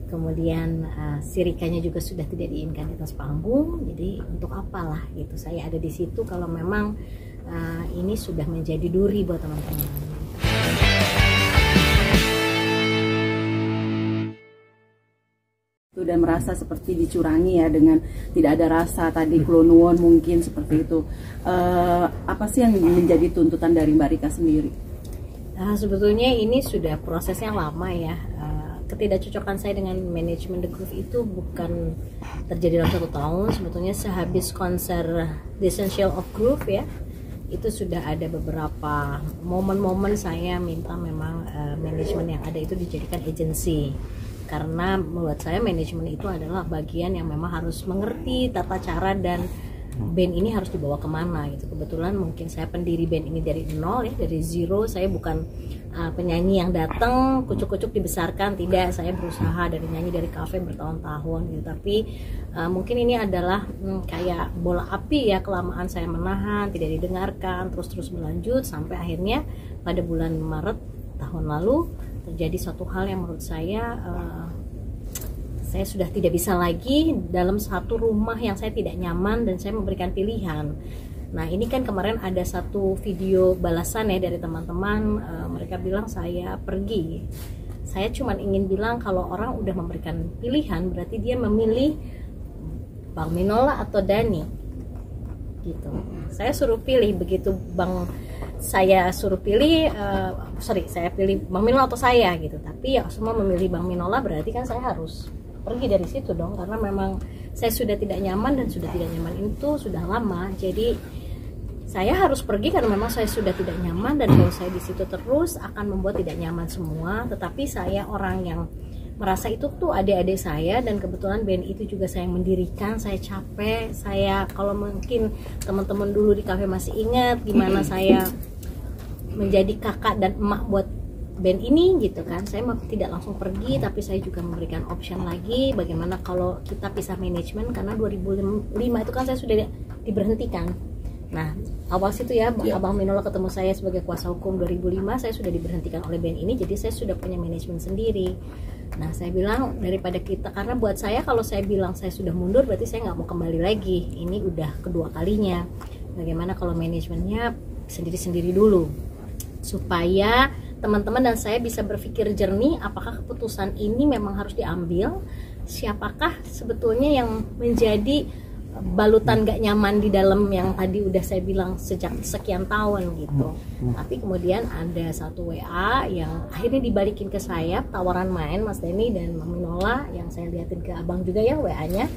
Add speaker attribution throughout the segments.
Speaker 1: kemudian sirikanya juga sudah tidak diinginkan di atas panggung. Jadi untuk apalah gitu saya ada di situ kalau memang ini sudah menjadi duri buat teman-teman.
Speaker 2: Dan merasa seperti dicurangi ya, dengan tidak ada rasa tadi klonuwon mungkin seperti itu. Apa sih yang menjadi tuntutan dari Mbak Rika sendiri?
Speaker 1: Sebetulnya ini sudah prosesnya lama ya. Ketidakcocokan saya dengan manajemen The Groove itu bukan terjadi dalam 1 tahun. Sebetulnya sehabis konser The Essential of Groove ya, itu sudah ada beberapa momen-momen saya minta memang manajemen yang ada itu dijadikan agensi. Karena menurut saya manajemen itu adalah bagian yang memang harus mengerti tata cara dan band ini harus dibawa kemana gitu. Kebetulan mungkin saya pendiri band ini dari nol ya, dari zero. Saya bukan penyanyi yang datang kucuk-kucuk dibesarkan, tidak. Saya berusaha dari nyanyi dari kafe bertahun-tahun gitu. Tapi mungkin ini adalah kayak bola api ya, kelamaan saya menahan, tidak didengarkan, terus berlanjut sampai akhirnya pada bulan Maret tahun lalu terjadi suatu hal yang menurut saya sudah tidak bisa lagi dalam satu rumah yang saya tidak nyaman dan saya memberikan pilihan. Nah ini kan kemarin ada satu video balasan ya dari teman-teman, mereka bilang saya pergi. Saya cuma ingin bilang kalau orang udah memberikan pilihan berarti dia memilih Bang Minola atau Dani gitu. Saya suruh pilih, begitu saya suruh pilih, saya pilih Bang Minola atau saya gitu. Tapi ya semua memilih Bang Minola, berarti kan saya harus pergi dari situ dong, karena memang saya sudah tidak nyaman dan sudah tidak nyaman itu sudah lama. Jadi saya harus pergi karena memang saya sudah tidak nyaman, dan kalau saya di situ terus akan membuat tidak nyaman semua. Tetapi saya orang yang merasa itu tuh adik-adik saya, dan kebetulan band itu juga saya yang mendirikan. Saya capek, saya kalau mungkin teman-teman dulu di kafe masih ingat gimana saya menjadi kakak dan emak buat band ini gitu kan. Saya tidak langsung pergi, tapi saya juga memberikan option lagi bagaimana kalau kita pisah manajemen, karena 2005 itu kan saya sudah diberhentikan. Nah awal situ ya, Abang Minola ketemu saya sebagai kuasa hukum 2005, saya sudah diberhentikan oleh band ini, jadi saya sudah punya manajemen sendiri. Nah saya bilang daripada kita, karena buat saya kalau saya bilang saya sudah mundur berarti saya nggak mau kembali lagi. Ini udah kedua kalinya. Bagaimana kalau manajemennya sendiri-sendiri dulu, supaya teman-teman dan saya bisa berpikir jernih, apakah keputusan ini memang harus diambil, siapakah sebetulnya yang menjadi balutan gak nyaman di dalam yang tadi udah saya bilang sejak sekian tahun gitu. Tapi kemudian ada satu WA yang akhirnya dibalikin ke saya, tawaran main Mas Denny dan Mang Minola, yang saya liatin ke abang juga ya WA-nya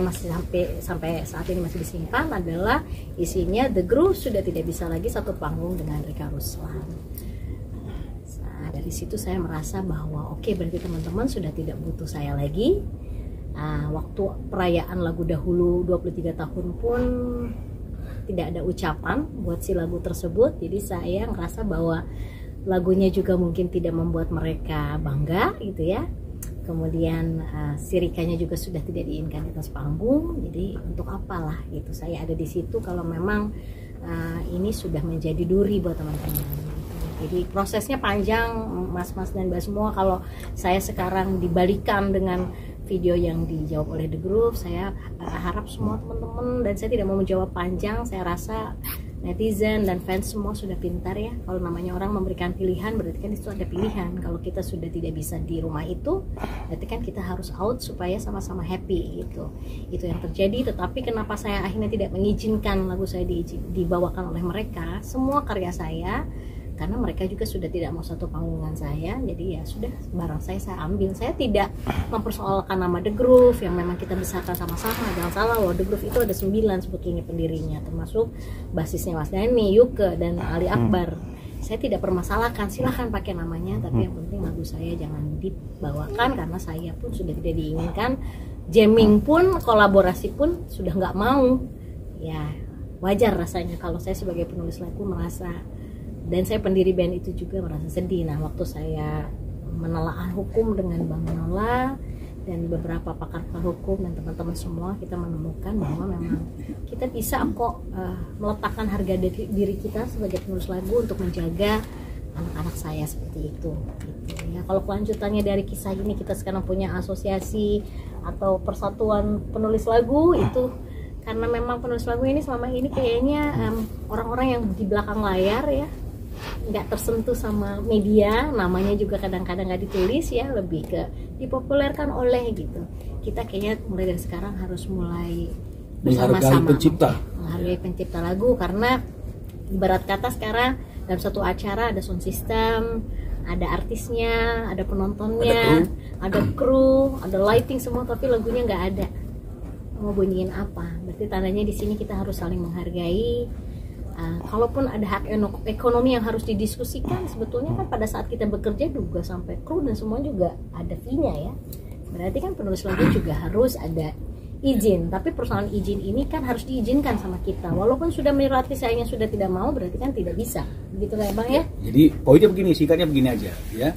Speaker 1: masih sampai saat ini masih disimpan, adalah isinya The Groove sudah tidak bisa lagi satu panggung dengan Rika Ruslan. Nah, dari situ saya merasa bahwa oke, berarti teman-teman sudah tidak butuh saya lagi. Waktu perayaan lagu dahulu 23 tahun pun tidak ada ucapan buat si lagu tersebut. Jadi saya ngerasa bahwa lagunya juga mungkin tidak membuat mereka bangga gitu ya. Kemudian sirikanya juga sudah tidak diinginkan di atas panggung. Jadi untuk apalah gitu saya ada di situ kalau memang ini sudah menjadi duri buat teman-teman. Jadi prosesnya panjang mas-mas dan mbak semua. Kalau saya sekarang dibalikan dengan video yang dijawab oleh The Groove, saya harap semua teman-teman, dan saya tidak mau menjawab panjang, saya rasa netizen dan fans semua sudah pintar ya. Kalau namanya orang memberikan pilihan berarti kan itu ada pilihan. Kalau kita sudah tidak bisa di rumah itu, berarti kan kita harus out supaya sama-sama happy gitu. Itu yang terjadi. Tetapi kenapa saya akhirnya tidak mengizinkan lagu saya dibawakan oleh mereka, semua karya saya, karena mereka juga sudah tidak mau satu panggungan saya. Jadi ya sudah, barang saya ambil. Saya tidak mempersoalkan nama The Groove yang memang kita besarkan sama-sama. Jangan salah loh, The Groove itu ada 9 sebetulnya pendirinya, termasuk basisnya Mas Dhani, Yuke, dan Ali Akbar. Saya tidak permasalahkan, silahkan pakai namanya, tapi yang penting lagu saya jangan dibawakan, karena saya pun sudah tidak diinginkan. Jamming pun, kolaborasi pun sudah nggak mau. Ya wajar rasanya kalau saya sebagai penulis lagu merasa, dan saya pendiri band itu juga merasa sedih. Nah waktu saya menelaah hukum dengan Bang Minola dan beberapa pakar-pakar hukum dan teman-teman semua, kita menemukan bahwa memang kita bisa kok meletakkan harga diri kita sebagai penulis lagu untuk menjaga anak-anak saya seperti itu gitu ya. Kalau kelanjutannya dari kisah ini, kita sekarang punya asosiasi atau persatuan penulis lagu itu karena memang penulis lagu ini selama ini kayaknya orang-orang yang di belakang layar ya, nggak tersentuh sama media, namanya juga kadang-kadang nggak ditulis ya, lebih ke dipopulerkan oleh gitu. Kita kayaknya mulai dari sekarang harus mulai bersama-sama menghargai pencipta lagu, karena ibarat kata sekarang dalam satu acara ada sound system, ada artisnya, ada penontonnya, ada kru, ada lighting semua, tapi lagunya nggak ada. Mau bunyiin apa? Berarti tandanya di sini kita harus saling menghargai. Kalaupun ada hak ekonomi yang harus didiskusikan, sebetulnya kan pada saat kita bekerja juga sampai kru dan semua juga ada fee-nya ya. Berarti kan penulis lagu juga harus ada izin, tapi persoalan izin ini kan harus diizinkan sama kita. Walaupun sudah menyurati sayanya sudah tidak mau, berarti kan tidak bisa. Begitu kan Bang ya?
Speaker 3: Jadi poinnya begini, singkatnya begini aja ya.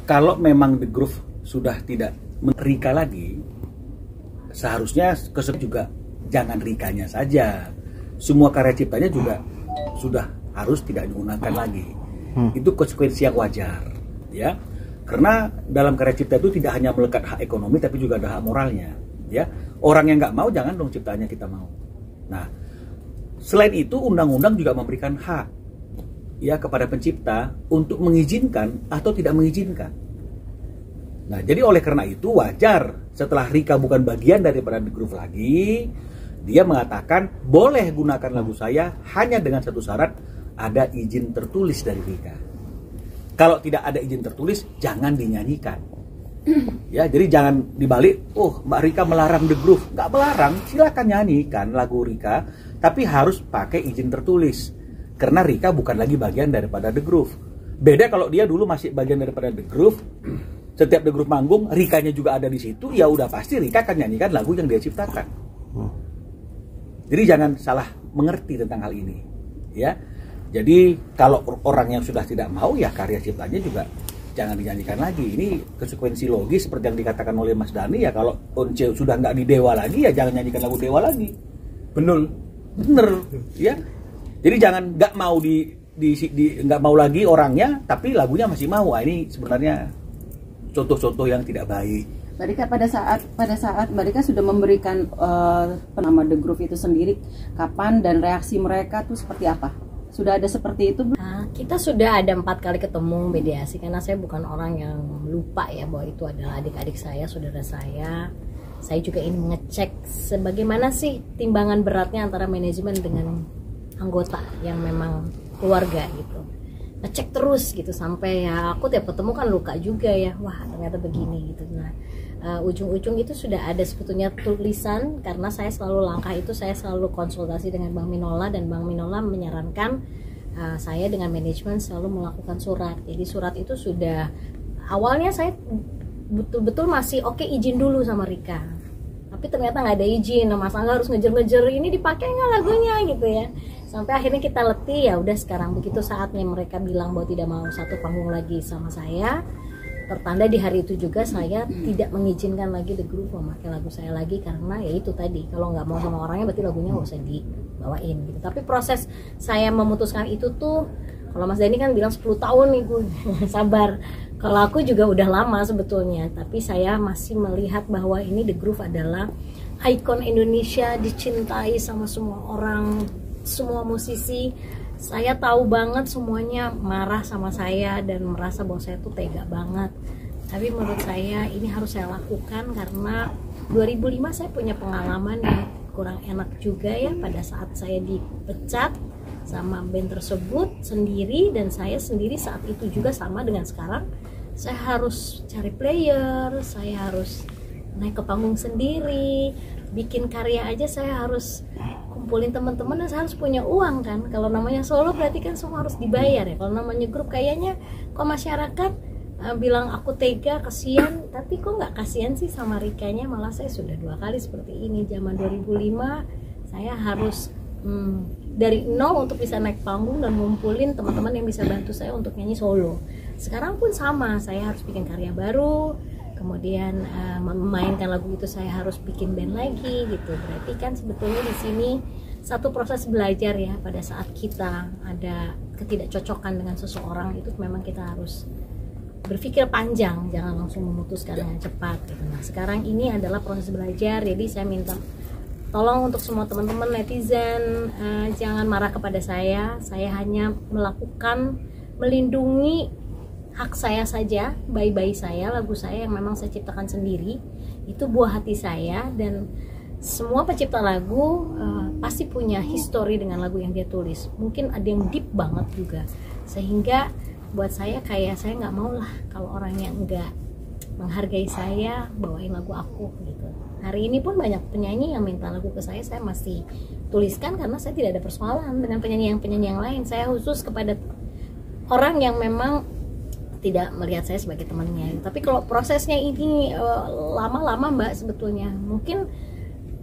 Speaker 3: Kalau memang The Groove sudah tidak Rika lagi, seharusnya juga jangan Rikanya saja. Semua karya ciptanya juga sudah harus tidak digunakan lagi. Itu konsekuensi yang wajar ya. Karena dalam karya cipta itu tidak hanya melekat hak ekonomi, tapi juga ada hak moralnya ya. Orang yang nggak mau, jangan dong ciptanya kita mau. Nah, selain itu undang-undang juga memberikan hak ya kepada pencipta untuk mengizinkan atau tidak mengizinkan. Nah, jadi oleh karena itu wajar setelah Rika bukan bagian daripada The Groove lagi, dia mengatakan boleh gunakan lagu saya hanya dengan satu syarat, ada izin tertulis dari Rika. Kalau tidak ada izin tertulis, jangan dinyanyikan. Ya, jadi jangan dibalik, oh Mbak Rika melarang The Groove. Nggak melarang, silakan nyanyikan lagu Rika, tapi harus pakai izin tertulis. Karena Rika bukan lagi bagian daripada The Groove. Beda kalau dia dulu masih bagian daripada The Groove, setiap The Groove manggung, Rikanya juga ada di situ, ya udah pasti Rika akan nyanyikan lagu yang dia ciptakan. Jadi jangan salah mengerti tentang hal ini. Ya, jadi kalau orang yang sudah tidak mau, ya karya ciptanya juga jangan dinyanyikan lagi. Ini konsekuensi logis seperti yang dikatakan oleh Mas Dhani ya. Kalau Once sudah nggak di Dewa lagi, ya jangan nyanyikan lagu Dewa lagi. Bener ya. Jadi jangan nggak mau nggak mau lagi orangnya, tapi lagunya masih mau. Ini sebenarnya contoh-contoh yang tidak baik.
Speaker 2: Mbak Rika, pada saat Mbak Rika sudah memberikan nama The Groove itu sendiri, kapan dan reaksi mereka tuh seperti apa? Sudah ada seperti itu?
Speaker 1: Kita sudah ada 4 kali ketemu mediasi, karena saya bukan orang yang lupa ya bahwa itu adalah adik-adik saya, saudara saya. Saya juga ingin mengecek sebagaimana sih timbangan beratnya antara manajemen dengan anggota yang memang keluarga gitu. Ngecek terus gitu sampai ya aku tiap ketemu kan luka juga ya, wah ternyata begini gitu. Nah, ujung-ujung itu sudah ada sebetulnya tulisan, karena saya selalu langkah itu saya selalu konsultasi dengan Bang Minola, dan Bang Minola menyarankan saya dengan manajemen selalu melakukan surat. Jadi surat itu sudah awalnya saya betul-betul masih oke, izin dulu sama Rika, tapi ternyata nggak ada izin. Nah, Mas Angga harus ngejer-ngejer ini dipakai nggak lagunya gitu ya, sampai akhirnya kita letih. Ya udah, sekarang begitu saatnya mereka bilang bahwa tidak mau satu panggung lagi sama saya, tertanda di hari itu juga saya tidak mengizinkan lagi The Groove memakai lagu saya lagi, karena ya itu tadi, kalau nggak mau sama orangnya berarti lagunya nggak usah dibawain gitu. Tapi proses saya memutuskan itu tuh, kalau Mas Dhani kan bilang 10 tahun nih gue sabar, kalau aku juga udah lama sebetulnya, tapi saya masih melihat bahwa ini The Groove adalah ikon Indonesia, dicintai sama semua orang, semua musisi. Saya tahu banget semuanya marah sama saya dan merasa bahwa saya tuh tega banget. Tapi menurut saya ini harus saya lakukan, karena 2005 saya punya pengalaman yang kurang enak juga ya, pada saat saya dipecat sama band tersebut sendiri, dan saya sendiri saat itu juga sama dengan sekarang, saya harus cari player, saya harus naik ke panggung sendiri, bikin karya aja saya harus kumpulin teman-teman, dan saya harus punya uang kan. Kalau namanya solo berarti kan semua harus dibayar ya. Kalau namanya grup kayaknya kok masyarakat bilang aku tega, kasihan, tapi kok nggak kasihan sih sama Rikanya. Malah saya sudah 2 kali seperti ini. Zaman 2005 saya harus dari nol untuk bisa naik panggung dan ngumpulin teman-teman yang bisa bantu saya untuk nyanyi solo. Sekarang pun sama, saya harus bikin karya baru, kemudian memainkan lagu itu saya harus bikin band lagi gitu. Berarti kan sebetulnya di sini satu proses belajar ya. Pada saat kita ada ketidakcocokan dengan seseorang, itu memang kita harus berpikir panjang, jangan langsung memutuskan dengan cepat gitu. Nah sekarang ini adalah proses belajar, jadi saya minta tolong untuk semua teman-teman netizen, jangan marah kepada saya hanya melakukan, melindungi hak saya saja, bayi-bayi saya, lagu saya yang memang saya ciptakan sendiri, itu buah hati saya. Dan semua pencipta lagu pasti punya histori dengan lagu yang dia tulis, mungkin ada yang deep banget juga, sehingga buat saya kayak saya nggak mau lah kalau orang yang nggak menghargai saya bawain lagu aku gitu. Hari ini pun banyak penyanyi yang minta lagu ke saya masih tuliskan karena saya tidak ada persoalan dengan penyanyi yang lain. Saya khusus kepada orang yang memang tidak melihat saya sebagai temannya. Tapi kalau prosesnya ini lama-lama Mbak, sebetulnya mungkin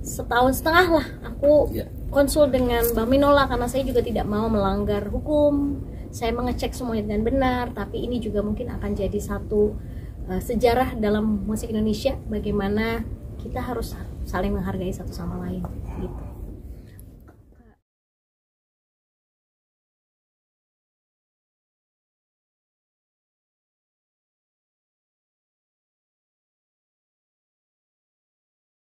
Speaker 1: setahun setengah lah aku konsul dengan Mbak Minola, karena saya juga tidak mau melanggar hukum. Saya mengecek semuanya dengan benar, tapi ini juga mungkin akan jadi satu sejarah dalam musik Indonesia, bagaimana kita harus saling menghargai satu sama lain gitu.